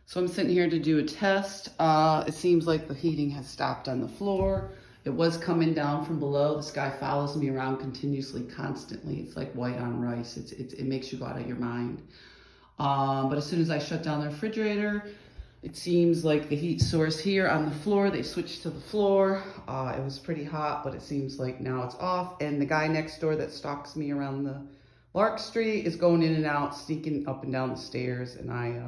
So I'm sitting here to do a test. It seems like the heating has stopped on the floor. It was coming down from below. This guy follows me around continuously, constantly. It's like white on rice. It makes you go out of your mind. But as soon as I shut down the refrigerator, it seems like the heat source here on the floor, they switched to the floor. It was pretty hot, but it seems like now it's off. And the guy next door that stalks me around the Lark Street is going in and out, sneaking up and down the stairs. And I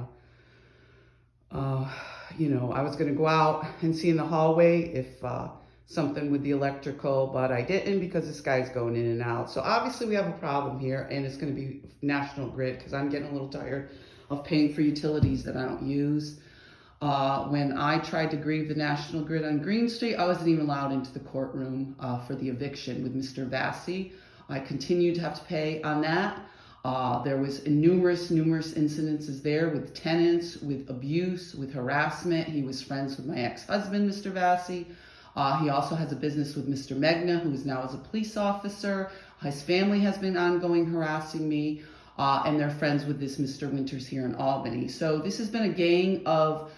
was going to go out and see in the hallway if something with the electrical, but I didn't because this guy's going in and out. So obviously we have a problem here, and it's going to be National Grid because I'm getting a little tired of paying for utilities that I don't use. When I tried to grieve the National Grid on Green Street, I wasn't even allowed into the courtroom for the eviction with Mr. Vassy. I continued to have to pay on that. There was numerous incidences there with tenants, with abuse, with harassment. He was friends with my ex-husband, Mr. Vassy. He also has a business with Mr. Megna, who is now as a police officer. His family has been ongoing harassing me, and they're friends with this Mr. Winters here in Albany. So this has been a gang of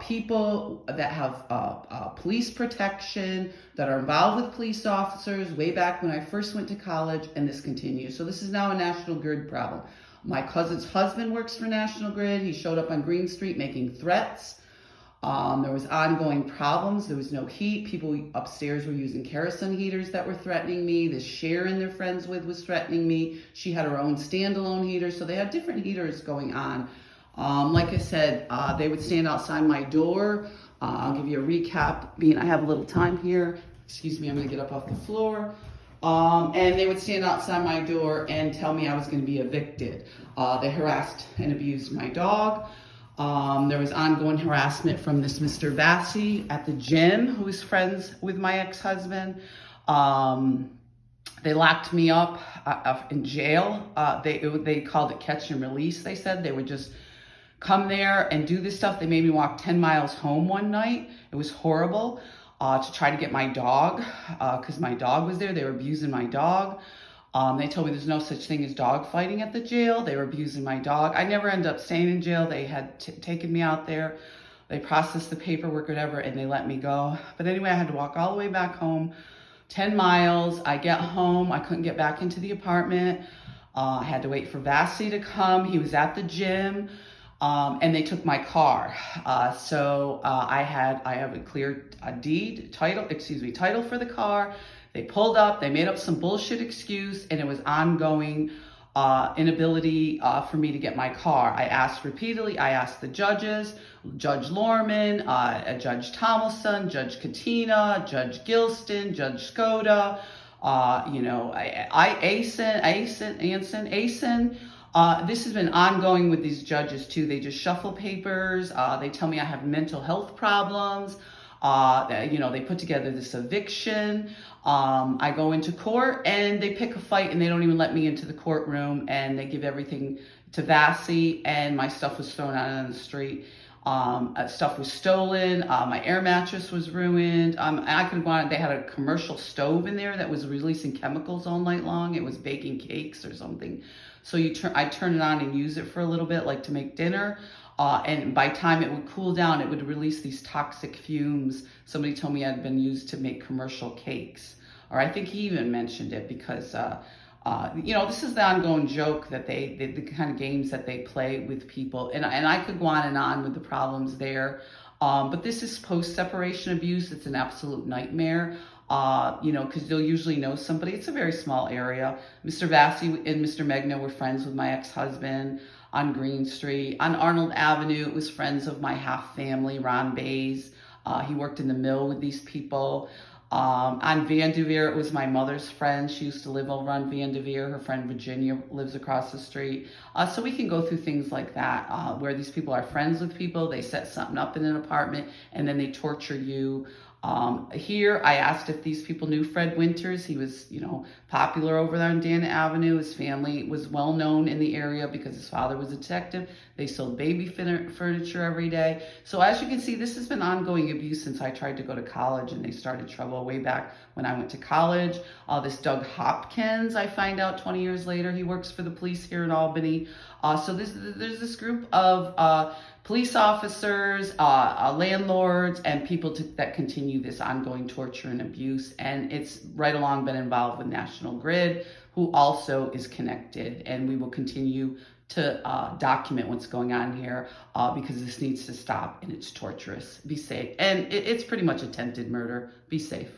people that have police protection, that are involved with police officers way back when I first went to college, and this continues. So this is now a National Grid problem. My cousin's husband works for National Grid. He showed up on Green Street making threats. There was ongoing problems. There was no heat. People upstairs were using kerosene heaters that were threatening me. This Sharon they're friends with was threatening me. She had her own standalone heater. So they had different heaters going on. Like I said, they would stand outside my door. I'll give you a recap, being I have a little time here. Excuse me, I'm gonna get up off the floor. And they would stand outside my door and tell me I was gonna be evicted. They harassed and abused my dog. There was ongoing harassment from this Mr. Vassy at the gym, who is friends with my ex-husband. They locked me up in jail. They called it catch and release, they said. They would just come there and do this stuff. They made me walk 10 miles home one night. It was horrible to try to get my dog because my dog was there. They were abusing my dog. They told me there's no such thing as dog fighting at the jail. They were abusing my dog. I never ended up staying in jail. They had taken me out there. They processed the paperwork, whatever, and they let me go. But anyway, I had to walk all the way back home, 10 miles. I get home. I couldn't get back into the apartment. I had to wait for Vassy to come. He was at the gym. And they took my car. I have a clear title for the car. They pulled up, they made up some bullshit excuse, and it was ongoing inability for me to get my car. I asked repeatedly. I asked the judges, Judge Lorman, Judge Tomlinson, Judge Katina, Judge Gilston, Judge Skoda, Asen. This has been ongoing with these judges too. They just shuffle papers. They tell me I have mental health problems. They put together this eviction. I go into court and they pick a fight and they don't even let me into the courtroom, and they give everything to Vassy, and my stuff was thrown out on the street. Stuff was stolen. My air mattress was ruined. I could have gone. They had a commercial stove in there that was releasing chemicals all night long. It was baking cakes or something. So I turn it on and use it for a little bit, like to make dinner. And by the time it would cool down, it would release these toxic fumes. Somebody told me it had been used to make commercial cakes. Or I think he even mentioned it because, this is the ongoing joke that the kind of games that they play with people. And I could go on and on with the problems there. But this is post-separation abuse. It's an absolute nightmare. Because they'll usually know somebody. It's a very small area. Mr. Vassy and Mr. Megna were friends with my ex-husband on Green Street. On Arnold Avenue, it was friends of my half family, Ron Bays. He worked in the mill with these people. On Vanderveer, it was my mother's friend. She used to live over on Vanderveer. Her friend Virginia lives across the street. So we can go through things like that, where these people are friends with people. They set something up in an apartment, and then they torture you. Here, I asked if these people knew Fred Winters. He was, popular over there on Dana Avenue. His family was well known in the area because his father was a detective. They sold baby furniture every day. So as you can see, this has been ongoing abuse since I tried to go to college, and they started trouble way back when I went to college. This Doug Hopkins, I find out 20 years later, he works for the police here in Albany. There's this group of police officers, landlords, and people that continue this ongoing torture and abuse. And it's right along been involved with National Grid, who also is connected. And we will continue to document what's going on here because this needs to stop and it's torturous. Be safe. And it's pretty much attempted murder. Be safe.